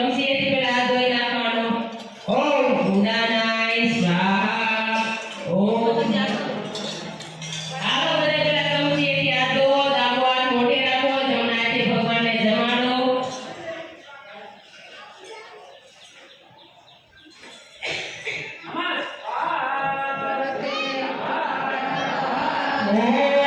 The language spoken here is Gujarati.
ચમચીએથી પેલા હાથ ધોઈ નાખવાનો. ઓમ ભૂંડાનાય સ્વાહા. ઓમ હાલો બધા પેલા ચમચીએથી હાથ ધો, ડાબો હાથ મોઢે રાખો, જમણા હાથે ભગવાનને જમાડો. ઓમ